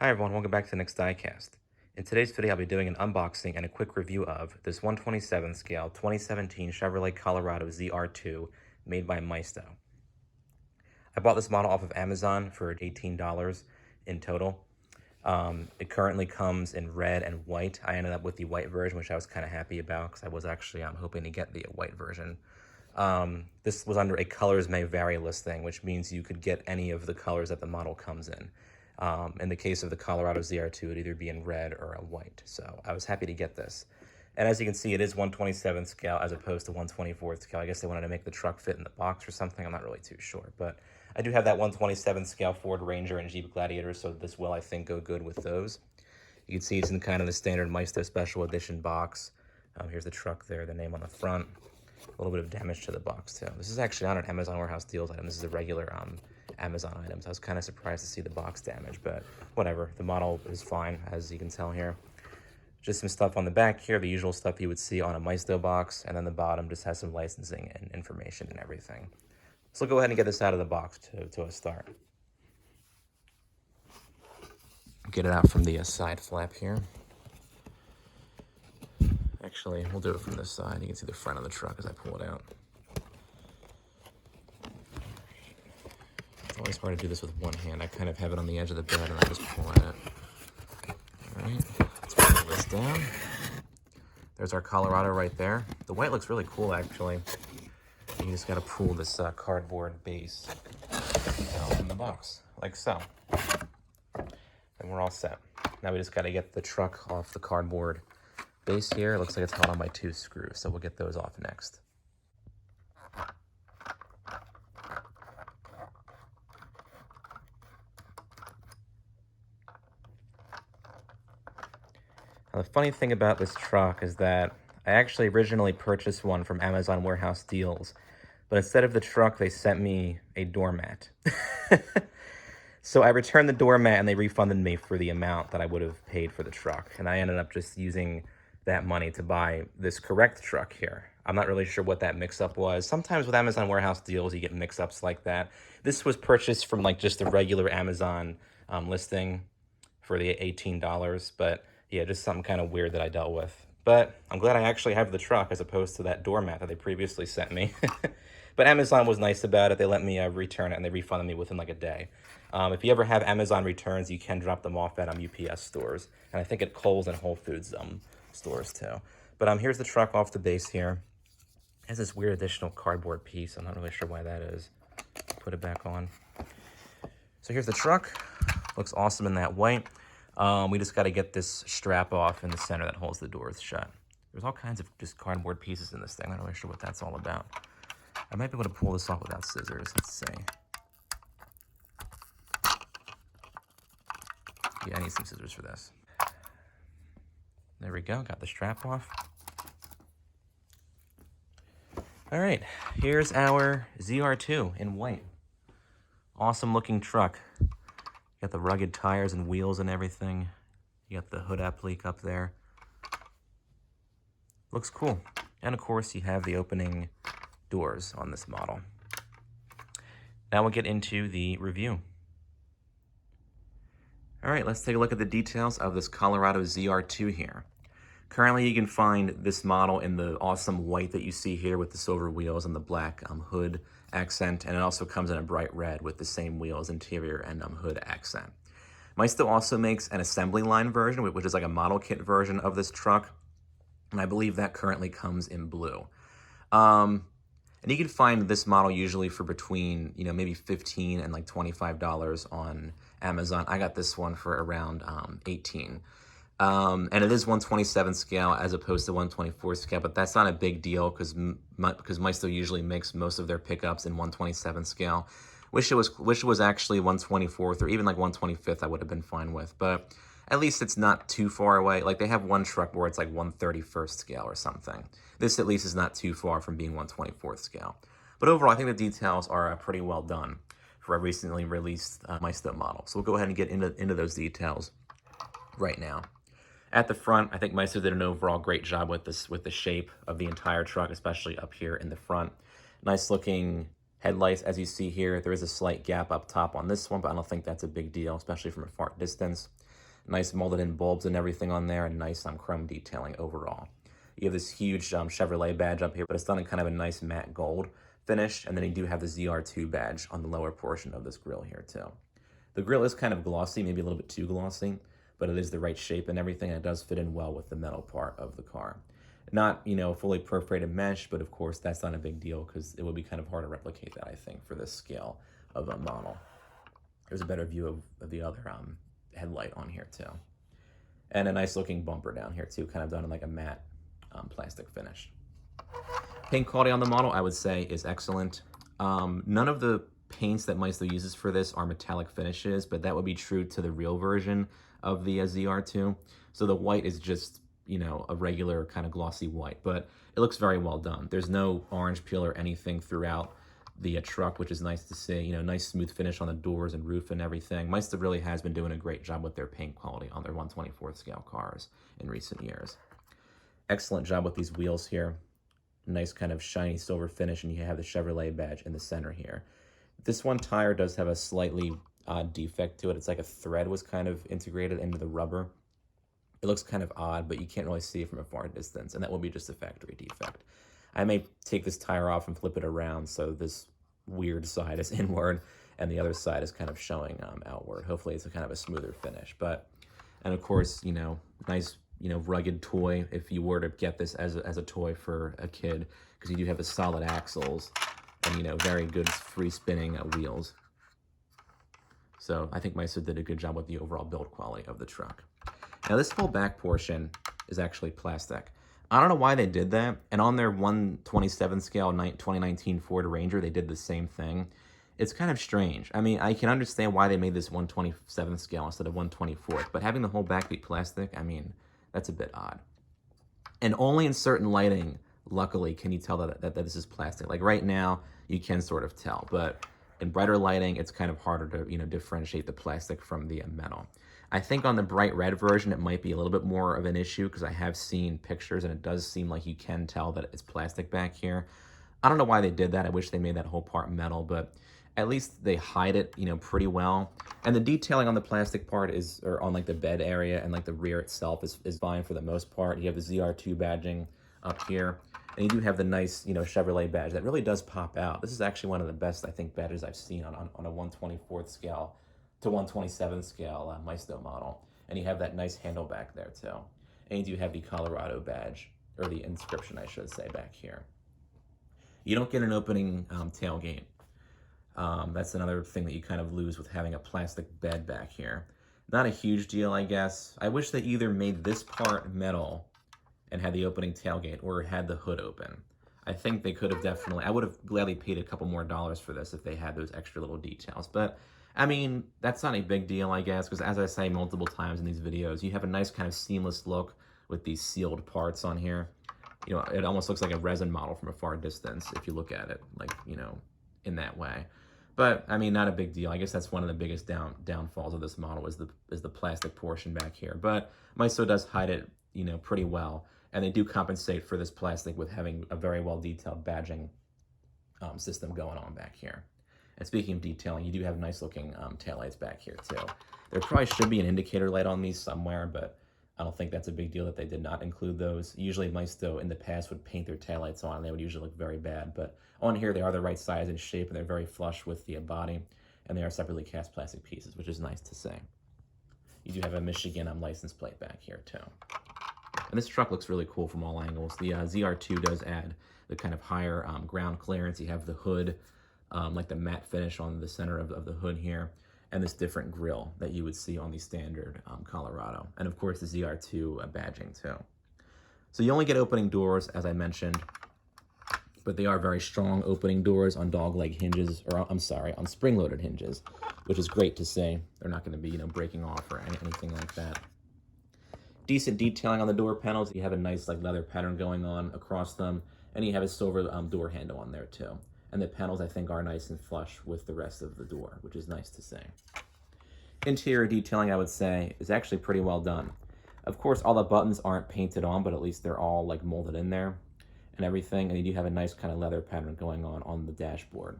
Hi everyone, welcome back to the next diecast. In today's video, I'll be doing an unboxing and a quick review of this 1/27 scale 2017 Chevrolet Colorado ZR2 made by Maisto. I bought this model off of Amazon for $18 in total. It currently comes in red and white. I ended up with the white version, which I was kind of happy about because I was actually hoping to get the white version. This was under a colors may vary listing, which means you could get any of the colors that the model comes in. In the case of the Colorado ZR2, it'd either be in red or a white. So I was happy to get this. And as you can see, it is 1/27 scale as opposed to 1/24 scale. I guess they wanted to make the truck fit in the box or something. I'm not really too sure. But I do have that 1/27 scale Ford Ranger and Jeep Gladiator, so this will, I think, go good with those. You can see it's in kind of the standard Maisto Special Edition box. Here's the truck there, the name on the front. A little bit of damage to the box, too. This is actually on an Amazon Warehouse Deals item. This is a regular Amazon item, so I was kind of surprised to see the box damage, but whatever. The model is fine, as you can tell here. Just some stuff on the back here, the usual stuff you would see on a Maisto box, and then the bottom just has some licensing and information and everything. So we'll go ahead and get this out of the box to a start. Get it out from the side flap here. Actually, we'll do it from this side. You can see the front of the truck as I pull it out. It's always hard to do this with one hand. I kind of have it on the edge of the bed and I just pull at it. All right, let's pull this down. There's our Colorado right there. The white looks really cool, actually. You just got to pull this cardboard base out from the box, like so. And we're all set. Now we just got to get the truck off the cardboard base here. It looks like it's held on by 2 screws, so we'll get those off next. Now, the funny thing about this truck is that I actually originally purchased one from Amazon Warehouse Deals, but instead of the truck, they sent me a doormat. So I returned the doormat and they refunded me for the amount that I would have paid for the truck. And I ended up just using that money to buy this correct truck here. I'm not really sure what that mix-up was. Sometimes with Amazon Warehouse Deals, you get mix-ups like that. This was purchased from like just a regular Amazon listing for the $18, but yeah, just something kind of weird that I dealt with. But I'm glad I actually have the truck as opposed to that doormat that they previously sent me. But Amazon was nice about it. They let me return it and they refunded me within like a day. If you ever have Amazon returns, you can drop them off at UPS stores. And I think at Kohl's and Whole Foods stores too. But here's the truck off the base here. It has this weird additional cardboard piece. I'm not really sure why that is. Put it back on. So here's the truck. Looks awesome in that white. We just got to get this strap off in the center that holds the doors shut. There's all kinds of just cardboard pieces in this thing. I'm not really sure what that's all about. I might be able to pull this off without scissors. Let's see. Yeah, I need some scissors for this. There we go. Got the strap off. All right. Here's our ZR2 in white. Awesome looking truck. Got the rugged tires and wheels and everything. You got the hood applique up there. Looks cool. And of course, you have the opening doors on this model. Now we'll get into the review. All right, let's take a look at the details of this Colorado ZR2 here. Currently, you can find this model in the awesome white that you see here with the silver wheels and the black hood accent, and it also comes in a bright red with the same wheels, interior, and hood accent. Maisto also makes an assembly line version, which is like a model kit version of this truck, and I believe that currently comes in blue. And you can find this model usually for between, maybe $15 and like $25 on Amazon. I got this one for around $18. And it is 1/27 scale as opposed to 1/24 scale, but that's not a big deal because Maisto usually makes most of their pickups in 1/27 scale. Wish it was actually 1/24th or even like 1/25th. I would have been fine with, but at least it's not too far away. Like they have one truck where it's like 1/31st scale or something. This at least is not too far from being 1/24th scale. But overall, I think the details are pretty well done for a recently released Maisto model. So we'll go ahead and get into those details right now. At the front, I think Maisto did an overall great job with the shape of the entire truck, especially up here in the front. Nice looking Headlights, as you see here, there is a slight gap up top on this one, but I don't think that's a big deal, especially from a far distance. Nice molded in bulbs and everything on there, and nice chrome detailing overall. You have this huge Chevrolet badge up here, but it's done in kind of a nice matte gold finish, and then you do have the ZR2 badge on the lower portion of this grille here too. The grille is kind of glossy, maybe a little bit too glossy, but it is the right shape and everything, and it does fit in well with the metal part of the car. Not, fully perforated mesh, but of course that's not a big deal because it would be kind of hard to replicate that, I think, for this scale of a model. There's a better view of the other headlight on here too. And a nice looking bumper down here too, kind of done in like a matte plastic finish. Paint quality on the model, I would say, is excellent. None of the paints that Maisto uses for this are metallic finishes, but that would be true to the real version of the ZR2. So the white is just, a regular kind of glossy white, but it looks very well done. There's no orange peel or anything throughout the truck, which is nice to see. Nice smooth finish on the doors and roof and everything. Maisto really has been doing a great job with their paint quality on their 1/24th scale cars in recent years. Excellent job with these wheels here. Nice kind of shiny silver finish, and you have the Chevrolet badge in the center here. This one tire does have a slightly odd defect to it. It's like a thread was kind of integrated into the rubber. It looks kind of odd, but you can't really see it from a far distance, and that will be just a factory defect. I may take this tire off and flip it around so this weird side is inward and the other side is kind of showing outward. Hopefully it's a kind of a smoother finish. And of course, nice, rugged toy if you were to get this as a toy for a kid, because you do have the solid axles and, very good free spinning wheels. So I think Maisto did a good job with the overall build quality of the truck. Now this whole back portion is actually plastic. I don't know why they did that. And on their 1/27 scale 2019 Ford Ranger, they did the same thing. It's kind of strange. I mean, I can understand why they made this 1/27 scale instead of 1/24, but having the whole back be plastic, I mean, that's a bit odd. And only in certain lighting, luckily, can you tell that this is plastic. Like right now, you can sort of tell, but in brighter lighting, it's kind of harder to, differentiate the plastic from the metal. I think on the bright red version, it might be a little bit more of an issue because I have seen pictures and it does seem like you can tell that it's plastic back here. I don't know why they did that. I wish they made that whole part metal, but at least they hide it, pretty well. And the detailing on the plastic part or on like the bed area and like the rear itself is fine for the most part. You have the ZR2 badging up here. And you do have the nice, Chevrolet badge that really does pop out. This is actually one of the best, I think, badges I've seen on a 1/24th scale to 1/27th scale Maisto model. And you have that nice handle back there too. And you do have the Colorado badge, or the inscription I should say, back here. You don't get an opening tailgate. That's another thing that you kind of lose with having a plastic bed back here. Not a huge deal, I guess. I wish they either made this part metal and had the opening tailgate, or had the hood open. I think they could have definitely, I would have gladly paid a couple more dollars for this if they had those extra little details. But I mean, that's not a big deal, I guess, because as I say multiple times in these videos, you have a nice kind of seamless look with these sealed parts on here. It almost looks like a resin model from a far distance if you look at it, like, in that way. But I mean, not a big deal. I guess that's one of the biggest downfalls of this model is the plastic portion back here. But Maisto does hide it, pretty well, and they do compensate for this plastic with having a very well detailed badging system going on back here. And speaking of detailing, you do have nice looking taillights back here too. There probably should be an indicator light on these somewhere, but I don't think that's a big deal that they did not include those. Usually Maisto in the past would paint their taillights on, and they would usually look very bad. But on here, they are the right size and shape, and they're very flush with the body, and they are separately cast plastic pieces, which is nice to see. You do have a Michigan license plate back here too. And this truck looks really cool from all angles. The ZR2 does add the kind of higher ground clearance. You have the hood, like the matte finish on the center of the hood here, and this different grille that you would see on the standard Colorado. And of course the ZR2 badging too. So you only get opening doors, as I mentioned, but they are very strong opening doors on dogleg hinges, or I'm sorry, on spring-loaded hinges, which is great to see. They're not going to be, breaking off or anything like that. Decent detailing on the door panels. You have a nice like leather pattern going on across them, and you have a silver door handle on there too. And the panels, I think, are nice and flush with the rest of the door, which is nice to see. Interior detailing, I would say, is actually pretty well done. Of course, all the buttons aren't painted on, but at least they're all like molded in there and everything. And you do have a nice kind of leather pattern going on the dashboard.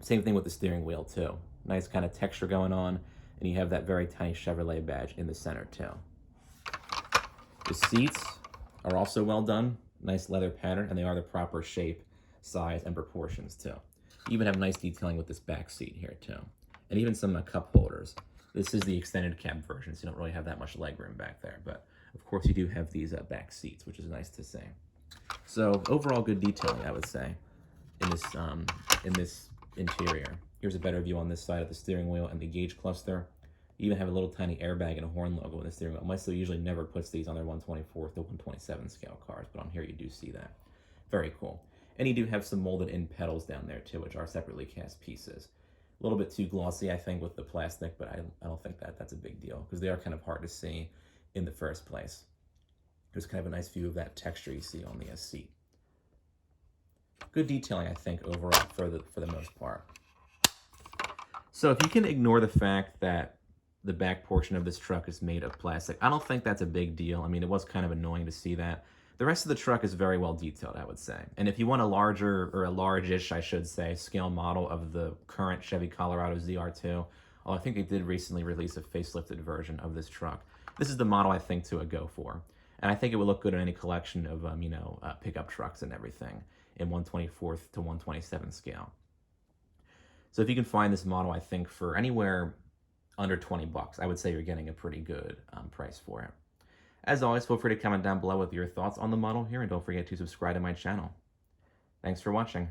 Same thing with the steering wheel too. Nice kind of texture going on, and you have that very tiny Chevrolet badge in the center too. The seats are also well done, nice leather pattern, and they are the proper shape, size, and proportions too. You even have nice detailing with this back seat here too, and even some cup holders. This is the extended cab version, so you don't really have that much leg room back there, but of course you do have these back seats, which is nice to see. So overall, good detailing, I would say, in this interior. Here's a better view on this side of the steering wheel and the gauge cluster. You even have a little tiny airbag and a horn logo in the steering wheel. Maisto usually never puts these on their 1/24 to 1/27 scale cars, but on here you do see that. Very cool. And you do have some molded in pedals down there too, which are separately cast pieces. A little bit too glossy, I think, with the plastic, but I don't think that's a big deal because they are kind of hard to see in the first place. There's kind of a nice view of that texture you see on the seat. Good detailing, I think, overall for the most part. So if you can ignore the fact that the back portion of this truck is made of plastic, I don't think that's a big deal. I mean, it was kind of annoying to see that. The rest of the truck is very well detailed, I would say. And if you want a larger, or a large-ish, I should say, scale model of the current Chevy Colorado ZR2, I think they did recently release a facelifted version of this truck. This is the model I think to go for. And I think it would look good in any collection of, pickup trucks and everything in 1/24 to 1/27 scale. So if you can find this model, I think for anywhere under 20 bucks, I would say you're getting a pretty good price for it. As always, feel free to comment down below with your thoughts on the model here, and don't forget to subscribe to my channel. Thanks for watching.